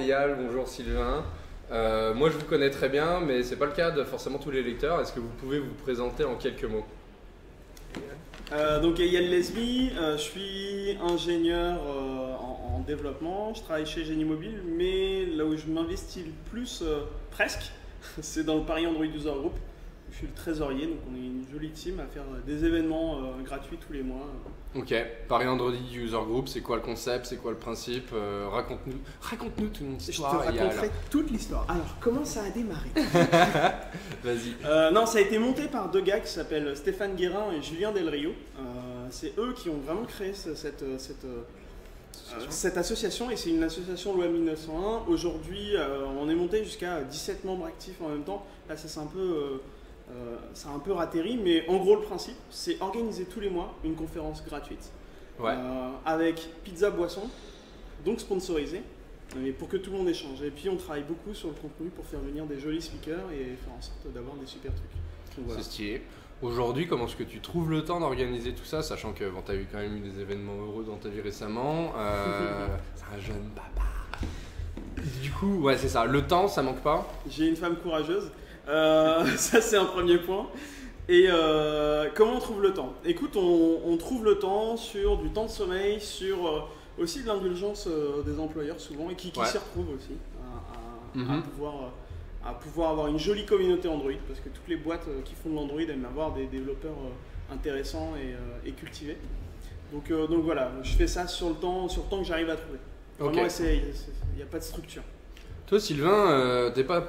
Eyal, bonjour Sylvain. Moi je vous connais très bien, mais c'est pas le cas de forcément tous les lecteurs. Est-ce que vous pouvez vous présenter en quelques mots? Donc Eyal Lesby, je suis ingénieur en développement, je travaille chez Génie Mobile, mais là où je m'investis le plus, presque, c'est dans le Paris Android User Group. Je suis le trésorier, donc on est une jolie team à faire des événements gratuits tous les mois. Ok, Paris Android User Group, c'est quoi le concept, c'est quoi le principe? Raconte-nous toute une histoire. Je te raconterai toute l'histoire. Alors, comment ça a démarré? Vas-y. Non, ça a été monté par deux gars qui s'appellent Stéphane Guérin et Julien Del Rio. C'est eux qui ont vraiment créé cette association, et c'est une association loi 1901. Aujourd'hui, on est monté jusqu'à 17 membres actifs en même temps. Là, ça c'est un peu ratterri, mais en gros, le principe, c'est organiser tous les mois une conférence gratuite avec pizza, boisson, donc sponsorisée, mais pour que tout le monde échange. Et puis, on travaille beaucoup sur le contenu pour faire venir des jolis speakers et faire en sorte d'avoir des super trucs. Donc, voilà. C'est stylé. Aujourd'hui, comment est-ce que tu trouves le temps d'organiser tout ça, sachant que tu as eu quand même eu des événements heureux dans ta vie récemment. C'est un jeune papa. Du coup, ouais, c'est ça. Le temps, ça manque pas? J'ai une femme courageuse. Ça, c'est un premier point. Et comment on trouve le temps? Écoute, on trouve le temps sur du temps de sommeil, sur aussi de l'indulgence des employeurs souvent, et qui s'y retrouvent aussi à pouvoir avoir une jolie communauté Android, parce que toutes les boîtes qui font de l'Android aiment avoir des développeurs intéressants et cultivés. Donc voilà, je fais ça sur le temps que j'arrive à trouver. Vraiment, il n'y a pas de structure. Toi Sylvain, t'es pas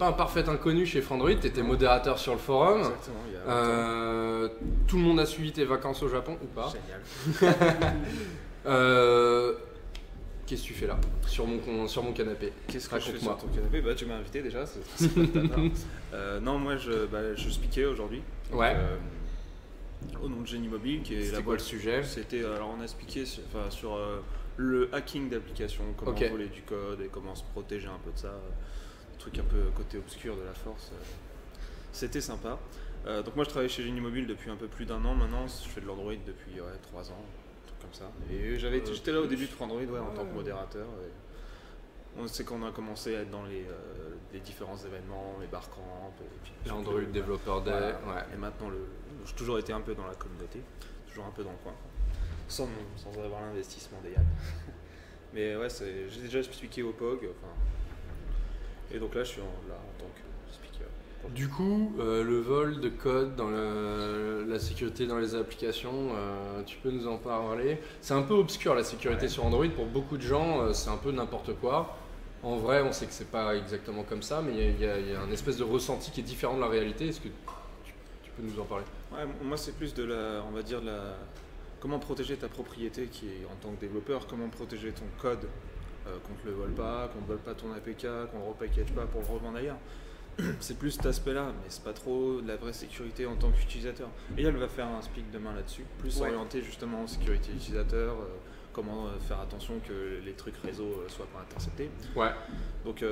un parfait inconnu chez Frandroid, t'étais modérateur sur le forum. Exactement, tout le monde a suivi tes vacances au Japon ou pas? Génial. Qu'est-ce que tu fais là, sur mon canapé? Qu'est-ce que je fais sur ton canapé? Tu m'as invité déjà, c'est non, moi je speakais aujourd'hui. Ouais. Au nom de Génie Mobile, qui est C'était la quoi boîte. Le sujet? Alors on a speaké sur le hacking d'applications, comment voler du code et comment se protéger un peu de ça, truc un peu côté obscur de la force. C'était sympa. Donc moi je travaille chez Génie Mobile depuis un peu plus d'1 an maintenant, je fais de l'Android depuis 3 ans, un truc comme ça. Et j'étais là au début de Frandroid en tant que modérateur. On sait qu'on a commencé à être dans les différents événements, les barcamps, les Android Developer Day. Voilà. Et maintenant, j'ai toujours été un peu dans la communauté, toujours un peu dans le coin, sans avoir l'investissement des Yann. Mais ouais, j'ai déjà expliqué au POG, et donc là je suis là en tant que speaker. Du coup, le vol de code dans la sécurité dans les applications, tu peux nous en parler? C'est un peu obscur la sécurité sur Android, pour beaucoup de gens c'est un peu n'importe quoi. En vrai, on sait que c'est pas exactement comme ça, mais il y a un espèce de ressenti qui est différent de la réalité. Est-ce que tu peux nous en parler? Ouais, moi c'est plus on va dire comment protéger ta propriété qui est en tant que développeur, comment protéger ton code qu'on ne te le vole pas, qu'on ne vole pas ton APK, qu'on ne le repackage pas pour le revendre ailleurs. C'est plus cet aspect-là, mais c'est pas trop de la vraie sécurité en tant qu'utilisateur. Et elle va faire un speak demain là-dessus, plus orienté justement en sécurité utilisateur, comment faire attention que les trucs réseau soient pas interceptés. Ouais. Donc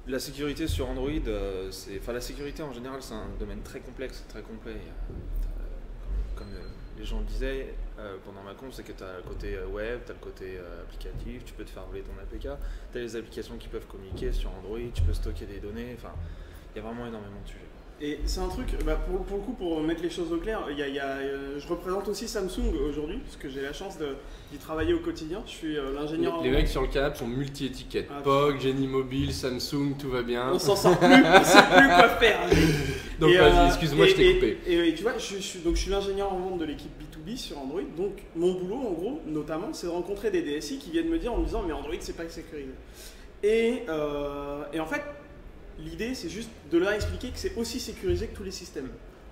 la sécurité sur Android, la sécurité en général c'est un domaine très complexe, très complet. Comme les gens le disaient pendant ma conf, c'est que tu as le côté web, tu as le côté applicatif, tu peux te faire voler ton APK, tu as les applications qui peuvent communiquer sur Android, tu peux stocker des données, il y a vraiment énormément de sujets. Et c'est un truc, pour le coup, pour mettre les choses au clair, je représente aussi Samsung aujourd'hui, parce que j'ai la chance d'y travailler au quotidien. Je suis l'ingénieur. Les mecs sur le canapé sont multi-étiquettes. POG, Génie Mobile, Samsung, tout va bien. On s'en sort plus, on sait plus quoi faire. Donc vas-y, excuse-moi, je t'ai coupé. Et tu vois, je suis l'ingénieur en vente de l'équipe B2B sur Android. Donc mon boulot, en gros, notamment, c'est de rencontrer des DSI qui viennent me dire en me disant mais Android, c'est pas sécurisé. Et en fait, l'idée, c'est juste de leur expliquer que c'est aussi sécurisé que tous les systèmes.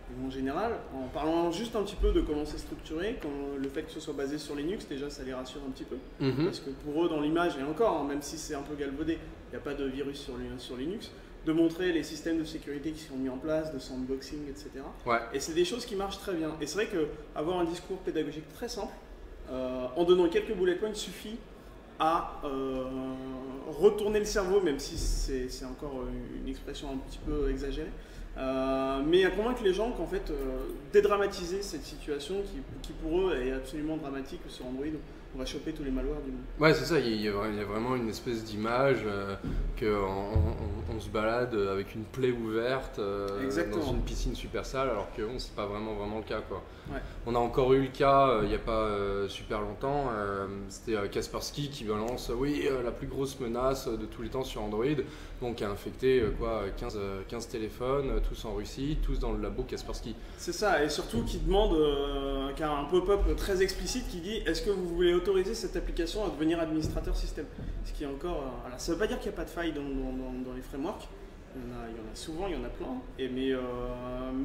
Et en général, en parlant juste un petit peu de comment c'est structuré, le fait que ce soit basé sur Linux, déjà ça les rassure un petit peu. Parce que pour eux, dans l'image, et encore, même si c'est un peu galvaudé, il n'y a pas de virus sur Linux, de montrer les systèmes de sécurité qui sont mis en place, de sandboxing, etc. Ouais. Et c'est des choses qui marchent très bien. Et c'est vrai qu'avoir un discours pédagogique très simple, en donnant quelques bullet points, suffit à retourner le cerveau, même si c'est encore une expression un petit peu exagérée, Mais à convaincre les gens qu'en fait, dédramatiser cette situation qui pour eux est absolument dramatique sur Android, on va choper tous les malwares du monde. Ouais, c'est ça, il y a vraiment une espèce d'image qu'on se balade avec une plaie ouverte dans une piscine super sale, alors que bon, c'est pas vraiment le cas, quoi. Ouais. On a encore eu le cas il n'y a pas super longtemps, c'était Kaspersky qui balance la plus grosse menace de tous les temps sur Android, donc qui a infecté 15 téléphones, tous en Russie, tous dans le labo Kaspersky. C'est ça, et surtout qui demande, qui a un pop-up très explicite qui dit est-ce que vous voulez autoriser cette application à devenir administrateur système. Ce qui est encore. Alors ça veut pas dire qu'il n'y a pas de faille dans les frameworks, il y en a souvent, il y en a plein,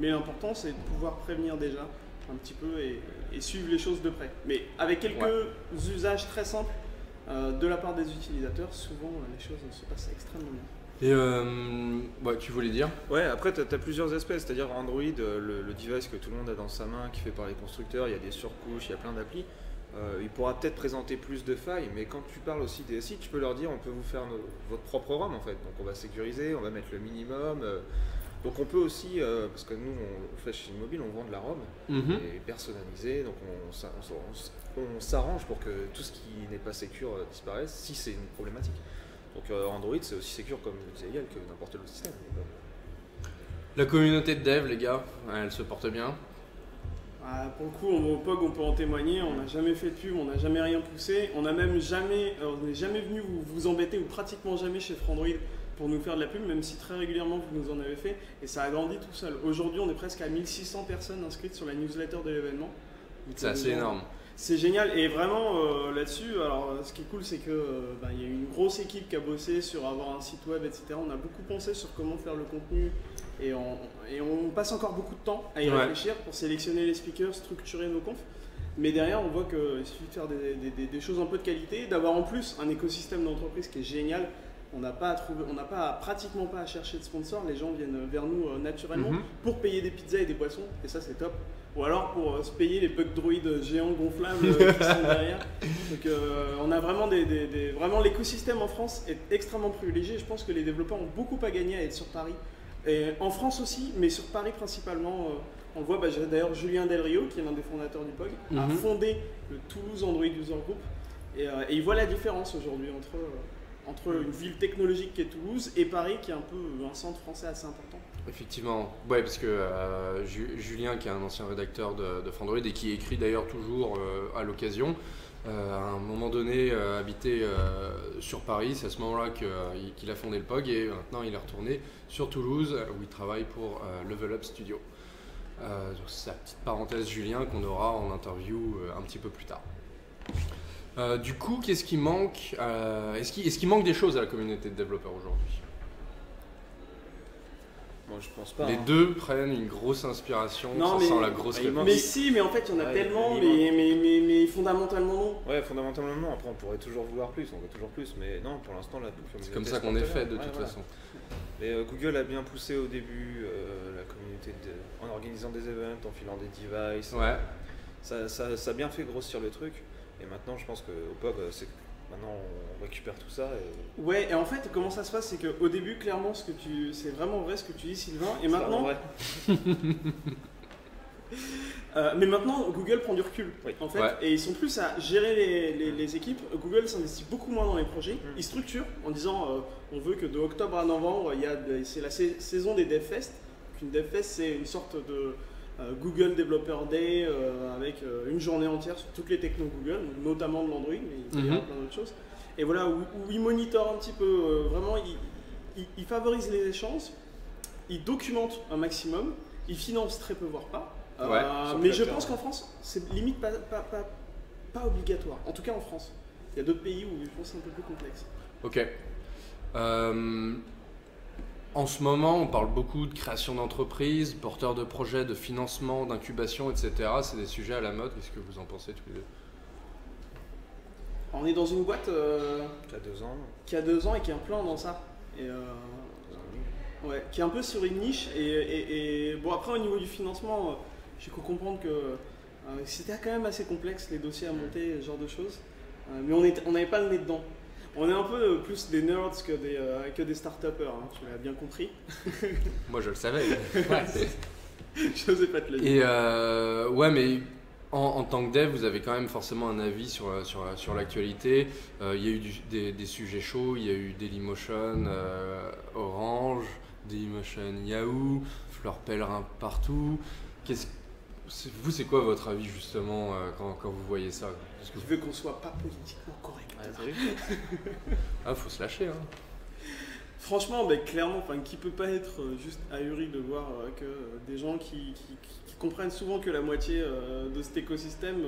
mais l'important c'est de pouvoir prévenir déjà un petit peu et suivre les choses de près. Mais avec quelques usages très simples de la part des utilisateurs, souvent les choses se passent extrêmement bien. Et tu voulais dire? Ouais, après tu as plusieurs aspects, c'est-à-dire Android, le device que tout le monde a dans sa main, qui fait par les constructeurs, il y a des surcouches, il y a plein d'applis. Il pourra peut-être présenter plus de failles, mais quand tu parles aussi des SI, tu peux leur dire on peut vous faire votre propre ROM en fait. Donc on va sécuriser, on va mettre le minimum. Donc on peut aussi, parce que nous on fait chez Mobile, on vend de la ROM et personnalisée, donc on s'arrange pour que tout ce qui n'est pas sécure disparaisse si c'est une problématique. Donc Android c'est aussi sécure comme le disait Yael que n'importe quel autre système. La communauté de dev, les gars, elle se porte bien. Pour le coup, au POG, on peut en témoigner, on n'a jamais fait de pub, on n'a jamais rien poussé, on n'est jamais venu vous embêter ou pratiquement jamais chez Frandroid pour nous faire de la pub, même si très régulièrement vous nous en avez fait, et ça a grandi tout seul. Aujourd'hui, on est presque à 1600 personnes inscrites sur la newsletter de l'événement. C'est assez énorme. C'est génial, et vraiment là-dessus, alors ce qui est cool, c'est que y a une grosse équipe qui a bossé sur avoir un site web, etc. On a beaucoup pensé sur comment faire le contenu, et on passe encore beaucoup de temps à y réfléchir pour sélectionner les speakers, structurer nos confs. Mais derrière, on voit qu'il suffit de faire des choses un peu de qualité, d'avoir en plus un écosystème d'entreprise qui est génial. On n'a pratiquement pas à chercher de sponsors, les gens viennent vers nous naturellement pour payer des pizzas et des boissons, et ça c'est top. Ou alors pour se payer les bug droïdes géants gonflables qui sont derrière. Donc on a vraiment vraiment l'écosystème en France est extrêmement privilégié. Je pense que les développeurs ont beaucoup à gagner à être sur Paris. Et en France aussi, mais sur Paris principalement. On le voit, d'ailleurs Julien Del Rio, qui est l'un des fondateurs du POG, a fondé le Toulouse Android User Group. Et il voit la différence aujourd'hui entre une ville technologique qui est Toulouse et Paris qui est un peu un centre français assez important. Effectivement, ouais, parce que Julien, qui est un ancien rédacteur de Frandroid et qui écrit d'ailleurs toujours à l'occasion, à un moment donné habitait sur Paris. C'est à ce moment-là qu'il a fondé le POG, et maintenant il est retourné sur Toulouse où il travaille pour Level Up Studio. Donc c'est la petite parenthèse Julien qu'on aura en interview un petit peu plus tard. Du coup, qu'est-ce qui manque Est-ce qu'il manque des choses à la communauté de développeurs aujourd'hui? Moi, je pense pas. Les deux prennent une grosse inspiration, sans la grosse réponse. Mais si, mais en fait, il y en a tellement, mais fondamentalement non. Ouais, fondamentalement non. Après, on pourrait toujours vouloir plus, on veut toujours plus, mais non, pour l'instant, la communauté. C'est comme ça qu'on est fait de toute façon. Et Google a bien poussé au début la communauté en organisant des events, en filant des devices. Ouais. Ça a bien fait grossir le truc. Et maintenant, je pense qu'au POG, maintenant on récupère tout ça. Ouais, et en fait, comment ça se passe, c'est qu'au début, clairement, c'est vraiment vrai ce que tu dis, Sylvain. Et maintenant, vrai. mais maintenant, Google prend du recul, en fait, et ils sont plus à gérer les équipes. Google s'investit beaucoup moins dans les projets. Ils structurent en disant, on veut que de octobre à novembre, c'est la saison des DevFest. Une DevFest, c'est une sorte de Google Developer Day avec une journée entière sur toutes les technos Google, notamment de l'Android, mais il y a plein d'autres choses. Et voilà, où ils monitorent un petit peu, vraiment, ils favorisent les échanges, ils documentent un maximum, ils financent très peu, voire pas. Mais je pense qu'en France, c'est limite pas obligatoire, en tout cas en France. Il y a d'autres pays où je pense que c'est un peu plus complexe. Ok. En ce moment, on parle beaucoup de création d'entreprises, porteurs de projets, de financement, d'incubation, etc. C'est des sujets à la mode. Qu'est-ce que vous en pensez tous les deux? On est dans une boîte qui a 2 ans. Qui a 2 ans et qui est en plein dans ça. Et, qui est un peu sur une niche. Et bon, après, au niveau du financement, j'ai cru comprendre que c'était quand même assez complexe, les dossiers à monter, ce genre de choses. Mais on n'avait pas le nez dedans. On est un peu plus des nerds que des start-upers, hein, tu l'as bien compris. Moi je le savais. Je n'osais pas te le dire. Et ouais, mais en tant que dev, vous avez quand même forcément un avis sur l'actualité. Il y a eu des sujets chauds, il y a eu Dailymotion, Orange, Dailymotion Yahoo, Fleur Pellerin partout. C'est quoi votre avis justement quand vous voyez ça? Tu veux qu'on soit pas politiquement correct? Ah, faut se lâcher. Hein. Franchement, clairement, qui peut pas être juste ahuri de voir que des gens qui comprennent souvent que la moitié de cet écosystème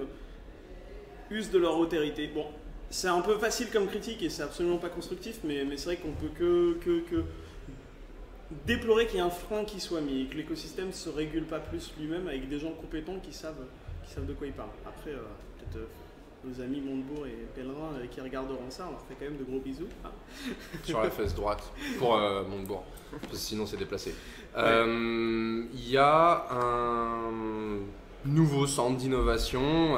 usent de leur autorité. Bon, c'est un peu facile comme critique et c'est absolument pas constructif, mais c'est vrai qu'on peut que déplorer qu'il y ait un frein qui soit mis et que l'écosystème se régule pas plus lui-même avec des gens compétents qui savent de quoi ils parlent. Après, peut-être nos amis Montebourg et Pellerin qui regarderont ça, on leur fait quand même de gros bisous. Hein. Sur la fesse droite, pour Montebourg, parce que sinon c'est déplacé. Il y a un nouveau centre d'innovation.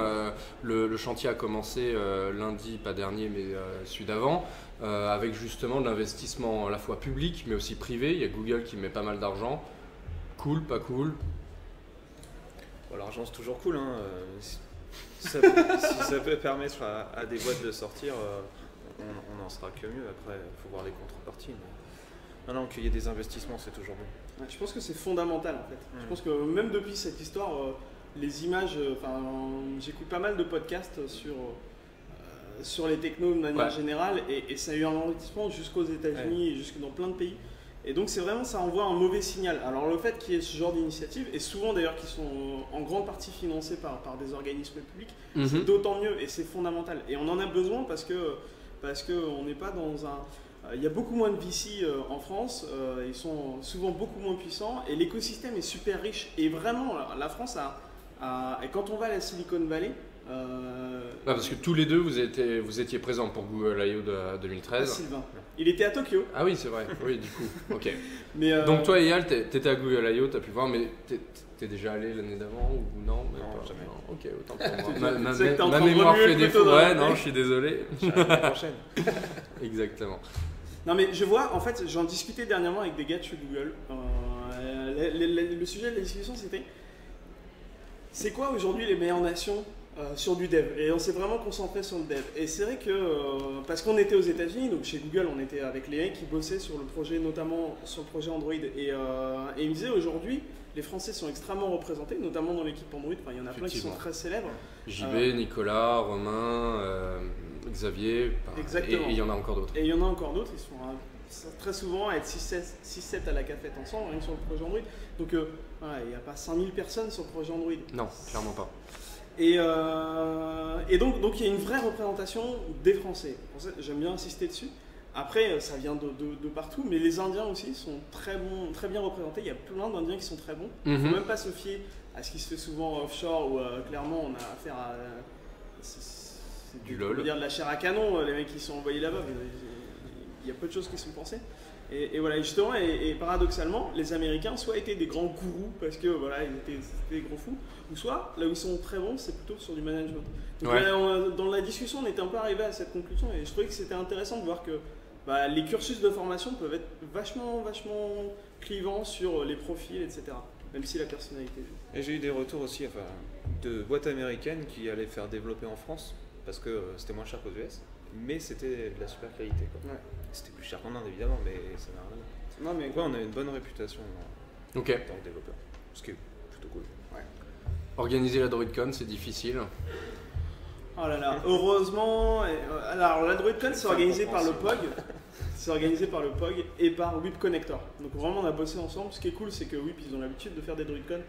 Le chantier a commencé lundi, pas dernier, mais celui d'avant. Avec justement de l'investissement à la fois public mais aussi privé. Il y a Google qui met pas mal d'argent. Cool, pas cool? Bon, l'argent c'est toujours cool. Hein. Si ça peut permettre à des boîtes de sortir, on n'en sera que mieux. Après, il faut voir les contreparties. Mais... Non, qu'il y ait des investissements, c'est toujours bon. Ouais, je pense que c'est fondamental en fait. Je pense que même depuis cette histoire, les images, j'écoute pas mal de podcasts sur les technos de manière générale et ça a eu un investissement jusqu'aux États-Unis et jusque dans plein de pays. Et donc c'est vraiment, ça envoie un mauvais signal. Alors le fait qu'il y ait ce genre d'initiatives, et souvent d'ailleurs qui sont en grande partie financées par des organismes publics, c'est d'autant mieux et c'est fondamental. Et on en a besoin parce que on n'est pas dans un... Il y a beaucoup moins de VC en France, ils sont souvent beaucoup moins puissants et l'écosystème est super riche. Et vraiment, la France et quand on va à la Silicon Valley... parce que tous les deux, vous étiez présents pour Google I.O. de 2013. Sylvain. Il était à Tokyo. Ah oui, c'est vrai. Oui, du coup. Ok. Mais donc toi, Eyal, t'étais à Google I.O., t'as pu voir, mais t'es déjà allé l'année d'avant ou non? Non, jamais. Non. Ok, autant pour moi. Ma mémoire fait défaut. Ouais, non, je suis désolé. L'année prochaine. Exactement. Non mais je vois, en fait, j'en discutais dernièrement avec des gars de chez Google. Le sujet de la discussion, c'était c'est quoi aujourd'hui les meilleures nations sur du dev? Et on s'est vraiment concentré sur le dev. Et c'est vrai que, parce qu'on était aux États-Unis, donc chez Google, on était avec les mecs qui bossaient sur le projet, notamment sur le projet Android. Et ils me disaient aujourd'hui, les Français sont extrêmement représentés, notamment dans l'équipe Android. Enfin, il y en a plein qui sont très célèbres. JB, Nicolas, Romain, Xavier, exactement. Et il y en a encore d'autres. Et il y en a encore d'autres, ils sont très souvent à être 6-7 à la cafette ensemble, rien que sur le projet Android. Donc il n'y a pas 5000 personnes sur le projet Android. Non, clairement pas. Et donc il y a une vraie représentation des Français. J'aime bien insister dessus. Après, ça vient de partout, mais les Indiens aussi sont très bien représentés. Il y a plein d'Indiens qui sont très bons. Il ne faut même pas se fier à ce qui se fait souvent offshore, où clairement on a affaire à... C'est du LOL. Dire de la chair à canon, les mecs qui sont envoyés là-bas. Il y a peu de choses qui sont pensées. Et voilà, justement, et paradoxalement, les Américains soit étaient des grands gourous parce que voilà, c'était des gros fous, ou soit là où ils sont très bons, c'est plutôt sur du management. Donc là, dans la discussion, on était un peu arrivé à cette conclusion et je trouvais que c'était intéressant de voir que les cursus de formation peuvent être vachement clivants sur les profils, etc. Même si la personnalité. Et j'ai eu des retours aussi de boîtes américaines qui allaient faire développer en France parce que c'était moins cher qu'aux US, mais c'était de la super qualité, quoi. Ouais. C'était plus cher qu'en Inde évidemment, mais ça n'a rien à voir. Non, mais on a une bonne réputation en tant que développeur, ce qui est plutôt cool. Ouais. Organiser la DroidCon, c'est difficile. Oh là là, heureusement. Alors la DroidCon, c'est organisé par le POG. C'est organisé par le POG et par WIP Connector. Donc vraiment, on a bossé ensemble. Ce qui est cool, c'est que WIP, ils ont l'habitude de faire des DroidCon.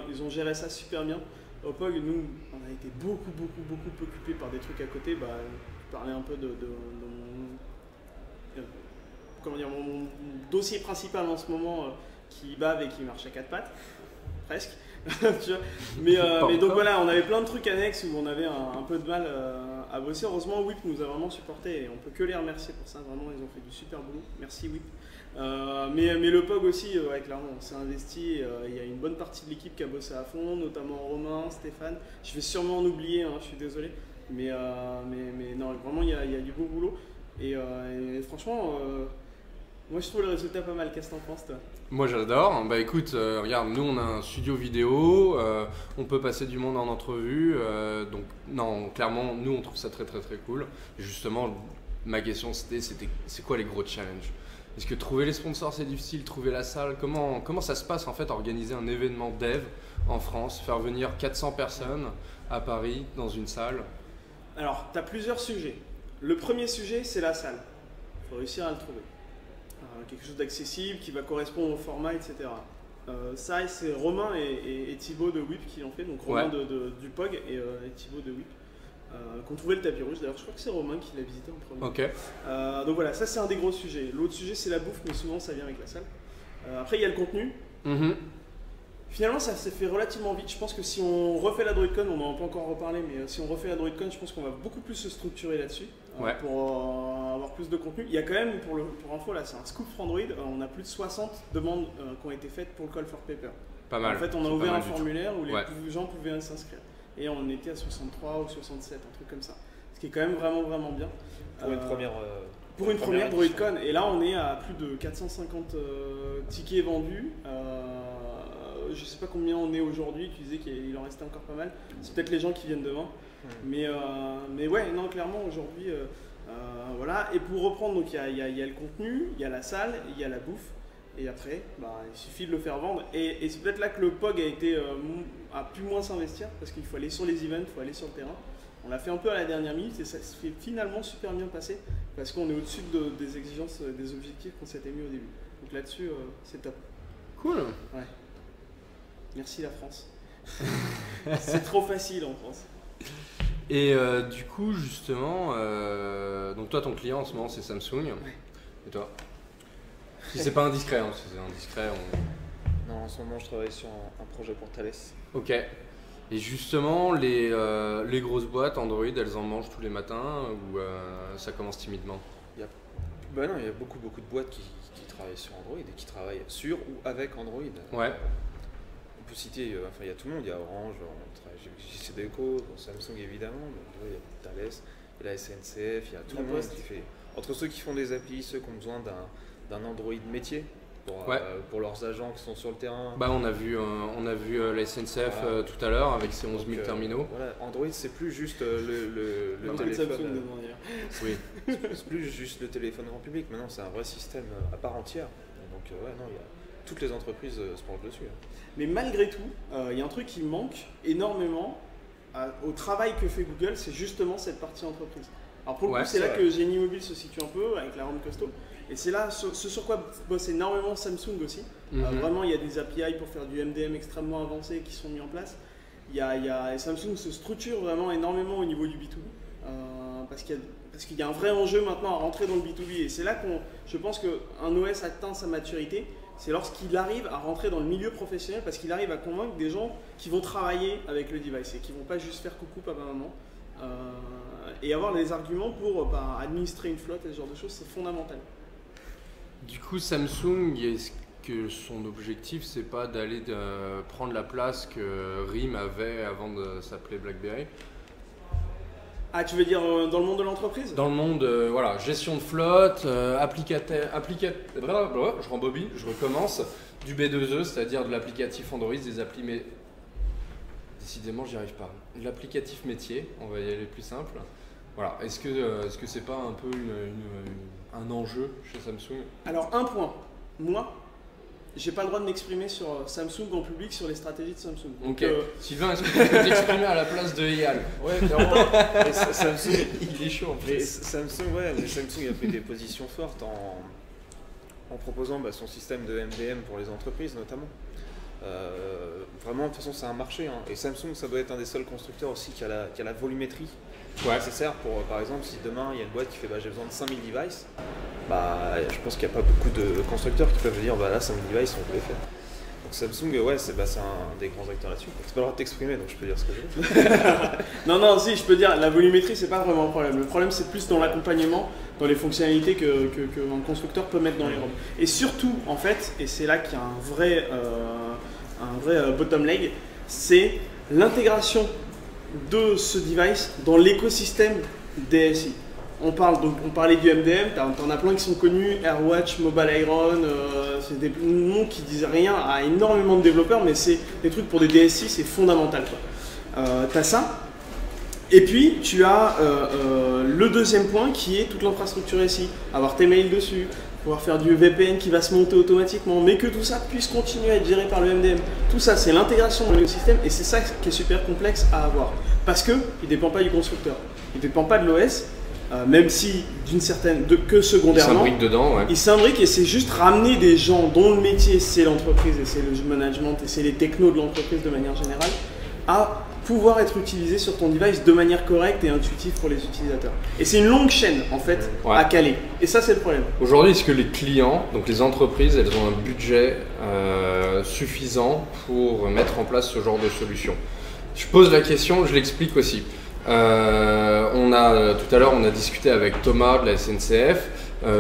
Ils ont géré ça super bien. Au POG, nous, on a été beaucoup occupés par des trucs à côté. Je parlais un peu de mon dossier principal en ce moment qui bave et qui marche à quatre pattes, presque. Tu vois, mais donc voilà, on avait plein de trucs annexes où on avait un peu de mal à bosser. Heureusement, WIP nous a vraiment supporté et on peut que les remercier pour ça. Vraiment, ils ont fait du super boulot. Merci WIP. Mais le POG aussi, clairement, on s'est investi. Il y a une bonne partie de l'équipe qui a bossé à fond, notamment Romain, Stéphane. Je vais sûrement en oublier, je suis désolé. Mais non, vraiment, il y a du beau boulot. Et franchement, moi je trouve le résultat pas mal. Qu'est-ce que t'en penses toi? Moi j'adore. Bah écoute, regarde, nous on a un studio vidéo, on peut passer du monde en entrevue, donc non, clairement, nous on trouve ça très très très cool. Et justement, ma question c'était c'est quoi les gros challenges? Est-ce que trouver les sponsors c'est difficile, trouver la salle, comment ça se passe en fait, organiser un événement dev en France, faire venir 400 personnes à Paris dans une salle? Alors, tu as plusieurs sujets. Le premier sujet, c'est la salle. Il faut réussir à le trouver. Quelque chose d'accessible, qui va correspondre au format, etc. Ça, c'est Romain et Thibaut de Whip qui l'ont fait. Donc Romain du POG et Thibaut de Whip. Qui ont trouvé le tapis rouge. D'ailleurs, je crois que c'est Romain qui l'a visité en premier. Ok. Donc voilà, ça c'est un des gros sujets. L'autre sujet, c'est la bouffe, mais souvent ça vient avec la salle. Après, il y a le contenu. Finalement, ça s'est fait relativement vite. Je pense que si on refait la DroidCon, on n'en a pas encore reparlé, mais si on refait la DroidCon, je pense qu'on va beaucoup plus se structurer là-dessus pour avoir plus de contenu. Il y a quand même, pour info, là, c'est un scoop for Android. On a plus de 60 demandes qui ont été faites pour le Call for Paper. Pas mal. En fait, on a ouvert un formulaire où les gens pouvaient s'inscrire. Et on était à 63 ou 67, un truc comme ça. Ce qui est quand même vraiment, vraiment bien. Pour une première DroidCon. Et là, on est à plus de 450 tickets vendus. Je ne sais pas combien on est aujourd'hui, tu disais qu'il en restait encore pas mal. C'est peut-être les gens qui viennent demain. Mais ouais, non, clairement, aujourd'hui, voilà. Et pour reprendre, donc il y a le contenu, il y a la salle, il y a la bouffe. Et après, il suffit de le faire vendre. Et c'est peut-être là que le POG a pu moins s'investir, parce qu'il faut aller sur les events, il faut aller sur le terrain. On l'a fait un peu à la dernière minute et ça se fait finalement super bien passer, parce qu'on est au-dessus des exigences, des objectifs qu'on s'était mis au début. Donc là-dessus, c'est top. Cool. Ouais. Merci la France. C'est trop facile en France. Et du coup, justement, donc toi, ton client en ce moment, c'est Samsung. Ouais. Et toi? Si c'est pas indiscret, hein, si c'est indiscret, Non, en ce moment, je travaille sur un projet pour Thales. Ok. Et justement, les grosses boîtes Android, elles en mangent tous les matins ou ça commence timidement? Non, il y a beaucoup de boîtes qui travaillent sur Android et qui travaillent sur ou avec Android. Ouais. On peut citer, il y a tout le monde, il y a Orange, JCDecaux, Samsung évidemment, il y a Thales, il y a la SNCF, il y a tout le monde qui fait. Entre ceux qui font des applis, ceux qui ont besoin d'un Android métier pour leurs agents qui sont sur le terrain. On a vu la SNCF tout à l'heure avec ses 11 000 terminaux. Voilà, Android c'est plus juste le téléphone. Oui. C'est plus juste le téléphone grand public, maintenant c'est un vrai système à part entière. Donc il y a toutes les entreprises se penchent dessus. Mais malgré tout, il y a un truc qui manque énormément au travail que fait Google, c'est justement cette partie entreprise. Alors pour le coup, c'est là que Génie Mobile se situe un peu avec la Home Costo. Et c'est là ce sur quoi bosse énormément Samsung aussi. Vraiment, il y a des API pour faire du MDM extrêmement avancé qui sont mis en place. Samsung se structure vraiment énormément au niveau du B2B. Parce qu'il y a un vrai enjeu maintenant à rentrer dans le B2B. Et c'est là je pense qu'un OS atteint sa maturité. C'est lorsqu'il arrive à rentrer dans le milieu professionnel, parce qu'il arrive à convaincre des gens qui vont travailler avec le device et qui ne vont pas juste faire coucou papa maman. Et avoir des arguments pour administrer une flotte et ce genre de choses, c'est fondamental. Du coup, Samsung, est-ce que son objectif, c'est pas d'aller prendre la place que RIM avait avant de s'appeler BlackBerry? Ah, tu veux dire dans le monde de l'entreprise? Dans le monde, gestion de flotte, je rembobine, je recommence, du B2E, c'est-à-dire de l'applicatif Android, des applis, mais décidément, j'y arrive pas. L'applicatif métier, on va y aller plus simple. Voilà, est-ce que c'est pas un peu un enjeu chez Samsung? Alors, un point, moi, j'ai pas le droit de m'exprimer sur Samsung en public sur les stratégies de Samsung. Donc, Sylvain, est-ce que tu peux t'exprimer à la place de Eyal? Ouais, clairement. Samsung, il est chaud en fait. Samsung a pris des positions fortes en proposant son système de MDM pour les entreprises notamment. Vraiment, de toute façon, c'est un marché. Et Samsung, ça doit être un des seuls constructeurs aussi qui a la volumétrie nécessaire pour, par exemple, si demain il y a une boîte qui fait j'ai besoin de 5000 devices, je pense qu'il n'y a pas beaucoup de constructeurs qui peuvent dire là 5000 devices on peut les faire. Donc Samsung, c'est un des grands acteurs là-dessus. Tu n'as pas le droit de t'exprimer, donc je peux dire ce que je veux. non, si, je peux dire, la volumétrie, c'est pas vraiment un problème. Le problème, c'est plus dans l'accompagnement, dans les fonctionnalités qu'un constructeur peut mettre dans les ROM. Et surtout, en fait, et c'est là qu'il y a un vrai bottom leg, c'est l'intégration de ce device dans l'écosystème DSI. on parlait du MDM, t'en as plein qui sont connus, AirWatch, Mobile Iron, c'est des noms qui disent rien à énormément de développeurs, mais c'est des trucs pour des DSI, c'est fondamental. T'as ça, et puis tu as le deuxième point qui est toute l'infrastructure SI, avoir tes mails dessus, pouvoir faire du VPN qui va se monter automatiquement, mais que tout ça puisse continuer à être géré par le MDM. Tout ça, c'est l'intégration dans l'écosystème, et c'est ça qui est super complexe à avoir, parce qu'il ne dépend pas du constructeur, il ne dépend pas de l'OS. Même si que secondairement, il s'imbrique et c'est juste ramener des gens dont le métier c'est l'entreprise et c'est le management et c'est les technos de l'entreprise de manière générale à pouvoir être utilisés sur ton device de manière correcte et intuitive pour les utilisateurs. Et c'est une longue chaîne en fait à caler. Et ça c'est le problème. Aujourd'hui, est-ce que les clients, donc les entreprises, elles ont un budget suffisant pour mettre en place ce genre de solution? Je pose la question, je l'explique aussi. Tout à l'heure, on a discuté avec Thomas de la SNCF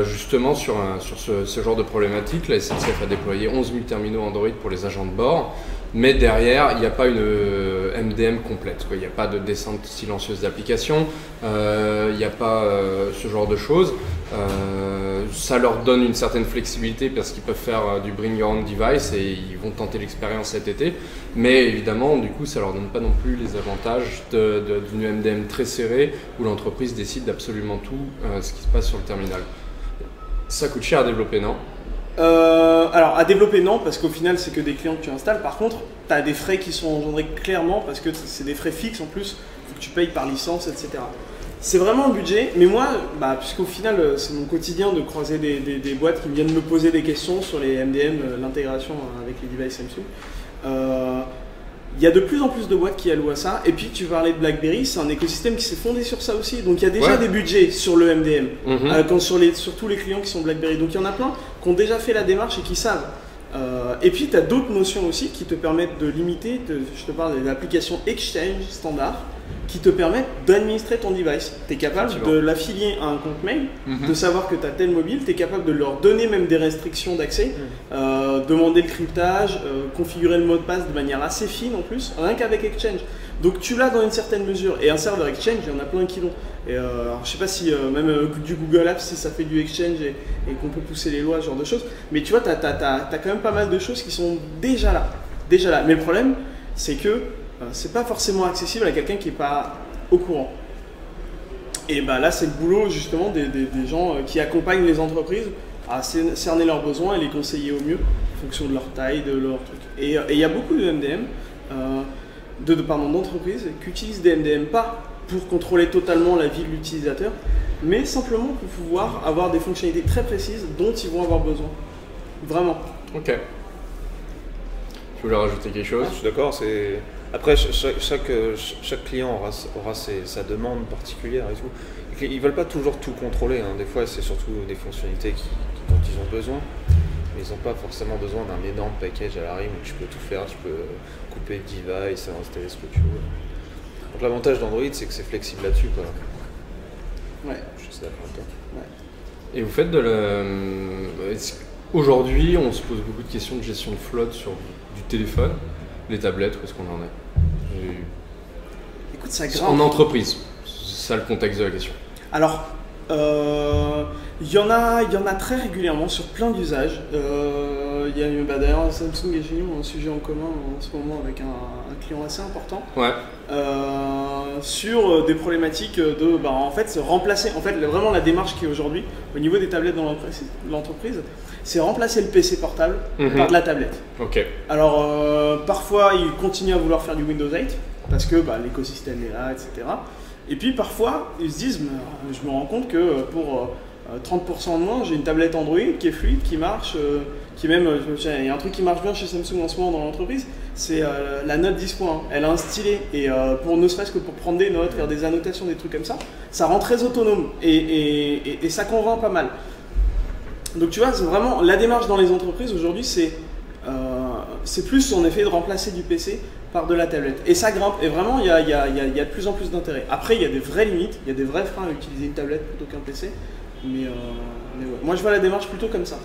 justement sur ce genre de problématique. La SNCF a déployé 11 000 terminaux Android pour les agents de bord, mais derrière, il n'y a pas une MDM complète. Il n'y a pas de descente silencieuse d'application, il n'y a pas ce genre de choses. Ça leur donne une certaine flexibilité parce qu'ils peuvent faire du bring your own device et ils vont tenter l'expérience cet été. Mais évidemment, du coup, ça leur donne pas non plus les avantages d'une MDM très serrée où l'entreprise décide d'absolument tout ce qui se passe sur le terminal. Ça coûte cher à développer, non? Alors à développer non, parce qu'au final c'est que des clients que tu installes. Par contre, tu as des frais qui sont engendrés clairement parce que c'est des frais fixes en plus, il faut que tu payes par licence, etc. C'est vraiment un budget, mais moi, puisqu'au final c'est mon quotidien de croiser des boîtes qui viennent me poser des questions sur les MDM, l'intégration avec les devices Samsung. Il y a de plus en plus de boîtes qui allouent à ça. Et puis tu parlais de BlackBerry, c'est un écosystème qui s'est fondé sur ça aussi. Donc il y a déjà des budgets sur le MDM, sur tous les clients qui sont BlackBerry. Donc il y en a plein qui ont déjà fait la démarche et qui savent. Et puis tu as d'autres notions aussi qui te permettent de limiter, je te parle de l'application Exchange standard, qui te permettent d'administrer ton device. Tu es capable de l'affilier à un compte mail, de savoir que tu as tel mobile, tu es capable de leur donner même des restrictions d'accès, demander le cryptage, configurer le mot de passe de manière assez fine en plus, rien qu'avec Exchange. Donc tu l'as dans une certaine mesure. Et un serveur Exchange, il y en a plein qui l'ont. Alors, je sais pas si même du Google Apps, si ça fait du Exchange et qu'on peut pousser les lois, ce genre de choses. Mais tu vois, tu as quand même pas mal de choses qui sont déjà là. Mais le problème, c'est que c'est pas forcément accessible à quelqu'un qui n'est pas au courant. Et là, c'est le boulot justement des gens qui accompagnent les entreprises à cerner leurs besoins et les conseiller au mieux en fonction de leur taille, de leur truc. Et il y a beaucoup de MDM, d'entreprises qui utilisent des MDM pas pour contrôler totalement la vie de l'utilisateur, mais simplement pour pouvoir avoir des fonctionnalités très précises dont ils vont avoir besoin. Vraiment. Ok. Tu voulais rajouter quelque chose? Je suis d'accord. Après, chaque client aura sa demande particulière et tout. Ils ne veulent pas toujours tout contrôler. Des fois, c'est surtout des fonctionnalités dont ils ont besoin. Mais ils n'ont pas forcément besoin d'un énorme package à la rime où tu peux tout faire. Tu peux couper le device, installer ce que tu veux. Donc l'avantage d'Android, c'est que c'est flexible là-dessus. Ouais. Je suis d'accord avec toi. Ouais. Et vous faites aujourd'hui, on se pose beaucoup de questions de gestion de flotte sur du téléphone, les tablettes, où est-ce qu'on en est? Écoute, ça grimpe. En entreprise, c'est ça le contexte de la question. Alors, il y en a très régulièrement sur plein d'usages. Il y a d'ailleurs Samsung et Genius ont un sujet en commun en ce moment avec un client assez important. Sur des problématiques de en fait se remplacer. En fait, vraiment la démarche qui est aujourd'hui au niveau des tablettes dans l'entreprise, c'est remplacer le PC portable par de la tablette. Alors parfois ils continuent à vouloir faire du Windows 8 parce que l'écosystème est là, etc. Et puis parfois ils se disent, je me rends compte que pour 30% de moins, j'ai une tablette Android qui est fluide, qui marche, il y a un truc qui marche bien chez Samsung en ce moment dans l'entreprise, c'est la Note 10.1. Elle a un stylet et ne serait-ce que pour prendre des notes, faire des annotations, des trucs comme ça, ça rend très autonome et ça convainc pas mal. Donc tu vois, c'est vraiment la démarche dans les entreprises aujourd'hui, c'est plus en effet de remplacer du PC par de la tablette. Et ça grimpe, et vraiment il y a de plus en plus d'intérêt. Après il y a des vraies limites, il y a des vrais freins à utiliser une tablette plutôt qu'un PC, mais ouais. Moi je vois la démarche plutôt comme ça.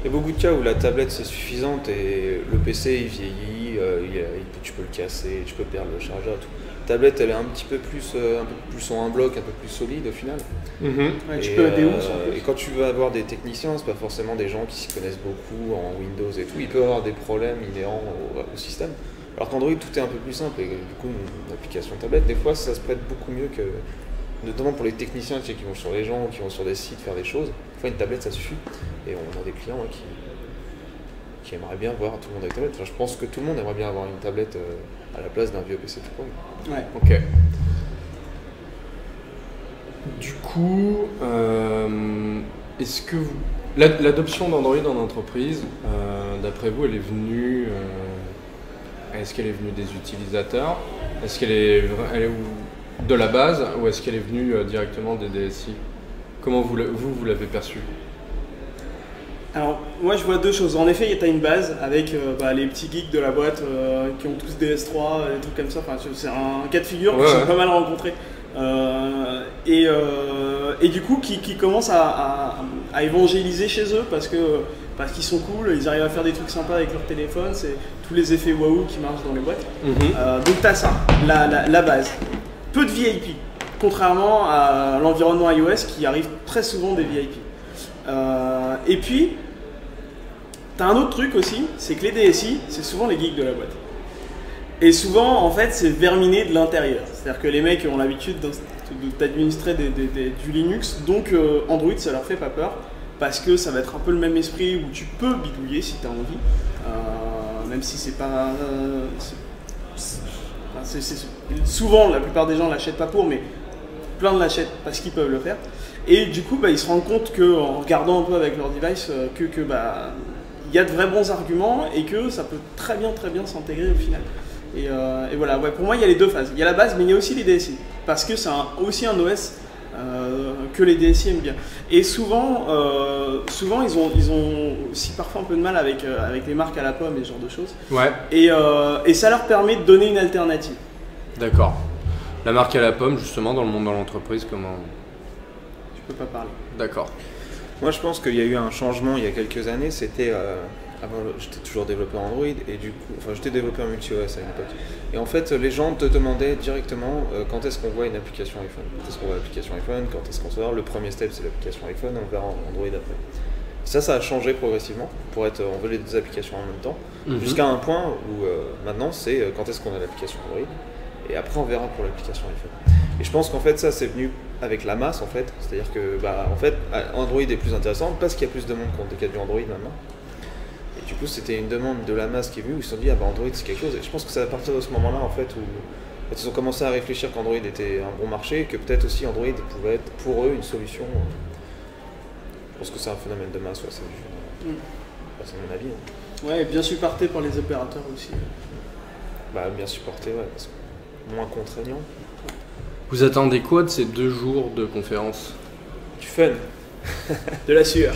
Il y a beaucoup de cas où la tablette c'est suffisante et le PC il vieillit, tu peux le casser, tu peux perdre le chargeur, tout. tablette elle est un peu plus en un bloc, un peu plus solide au final. Ouais, tu peux la déhousse. Et quand tu veux avoir des techniciens, c'est pas forcément des gens qui s'y connaissent beaucoup en Windows et tout, ils peuvent avoir des problèmes inhérents au système. Alors qu'Android tout est un peu plus simple et du coup une application tablette, des fois ça se prête beaucoup mieux que, notamment pour les techniciens qui vont sur les gens, qui vont sur des sites faire des choses. Des fois une tablette ça suffit et on a des clients qui aimeraient bien voir tout le monde avec tablette. Enfin, je pense que tout le monde aimerait bien avoir une tablette à la place d'un vieux PC tout court. Ouais. Ok. Du coup, est-ce que l'adoption d'Android en entreprise, d'après vous, elle est venue des utilisateurs? Est-ce qu'elle est de la base ou est-ce qu'elle est venue directement des DSI? Comment vous l'avez perçu? Alors, moi je vois deux choses. En effet, tu as une base avec les petits geeks de la boîte qui ont tous des S3, des trucs comme ça. Enfin, c'est un cas de figure que j'ai pas mal rencontré. Et du coup, qui commencent à évangéliser chez eux parce qu'ils sont cool, ils arrivent à faire des trucs sympas avec leur téléphone, c'est tous les effets waouh qui marchent dans les boîtes. Donc, tu as ça, la base. Peu de VIP, contrairement à l'environnement iOS qui arrive très souvent des VIP. Et puis, tu as un autre truc aussi, c'est que les DSI, c'est souvent les geeks de la boîte. Et souvent, en fait, c'est verminé de l'intérieur. C'est-à-dire que les mecs ont l'habitude d'administrer du Linux, donc Android, ça leur fait pas peur, parce que ça va être un peu le même esprit où tu peux bidouiller si tu as envie, même si c'est pas... souvent, la plupart des gens l'achètent pas pour, mais plein de l'achètent parce qu'ils peuvent le faire. Et du coup, ils se rendent compte qu'en regardant un peu avec leur device, il y a de vrais bons arguments et que ça peut très bien s'intégrer au final. Et voilà, pour moi, il y a les deux phases. Il y a la base, mais il y a aussi les DSI. Parce que c'est aussi un OS que les DSI aiment bien. Et souvent ils ont aussi parfois un peu de mal avec les marques à la pomme et ce genre de choses. Ouais. Et ça leur permet de donner une alternative. D'accord. La marque à la pomme, justement, dans le monde de l'entreprise, comment... Je peux pas parler. D'accord. Moi je pense qu'il y a eu un changement il y a quelques années, c'était avant j'étais toujours développeur Android et du coup, j'étais développeur multi-OS à une époque. Et en fait les gens te demandaient directement quand est-ce qu'on voit une application iPhone, quand est-ce qu'on voit l'application iPhone, quand est-ce qu'on sort, le premier step c'est l'application iPhone, on verra Android après. Ça a changé progressivement pour on veut les deux applications en même temps, jusqu'à un point où maintenant c'est quand est-ce qu'on a l'application Android et après on verra pour l'application iPhone. Et je pense qu'en fait ça c'est venu avec la masse en fait, c'est-à-dire que Android est plus intéressant parce qu'il y a plus de monde qui a du Android maintenant. Et du coup c'était une demande de la masse qui est venue où ils se sont dit Android c'est quelque chose. Et je pense que c'est à partir de ce moment-là en fait où ils ont commencé à réfléchir qu'Android était un bon marché et que peut-être aussi Android pouvait être pour eux une solution. Je pense que c'est un phénomène de masse, c'est mon avis. Ouais, bien supporté par les opérateurs aussi. Bien supporté, parce que moins contraignant. Vous attendez quoi de ces 2 jours de conférence? Du fun. De la sueur.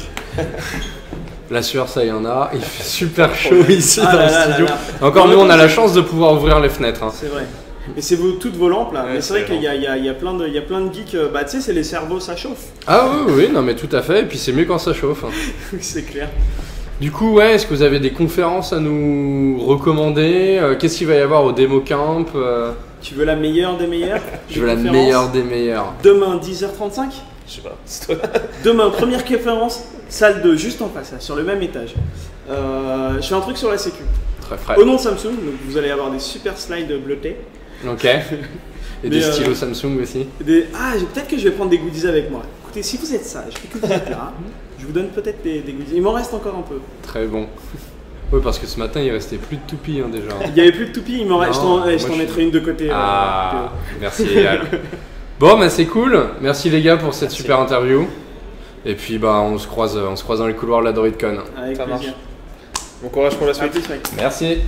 La sueur, ça y en a. Il fait super chaud ici dans le studio. Là. Encore nous, on a la chance de pouvoir ouvrir les fenêtres. C'est vrai. Et c'est toutes vos lampes là. Ouais, mais c'est vrai qu'il y a plein de geeks. Tu sais, c'est les cerveaux, ça chauffe. Ah oui, non mais tout à fait. Et puis c'est mieux quand ça chauffe. Oui, c'est clair. Du coup, est-ce que vous avez des conférences à nous recommander? Qu'est-ce qu'il va y avoir au Demo Camp? Tu veux la meilleure des meilleures? Je veux la meilleure des meilleures. Demain 10h35? Je sais pas, c'est toi. Demain, première conférence, salle 2, juste en face, là, sur le même étage. Je fais un truc sur la sécu. Très frais. Au nom de Samsung, donc vous allez avoir des super slides bleutés. Ok. Et des stylos Samsung aussi. Peut-être que je vais prendre des goodies avec moi. Écoutez, si vous êtes sage et que vous êtes là, je vous donne peut-être des goodies. Il m'en reste encore un peu. Très bon. Oui, parce que ce matin, il restait plus de toupies déjà. Il n'y avait plus de toupies, je t'en mettrai une de côté. Merci Yael. Bon, c'est cool. Merci les gars pour cette super interview. Et puis on se croise dans les couloirs de la DroidCon. Avec plaisir. Bon courage pour la suite. Merci.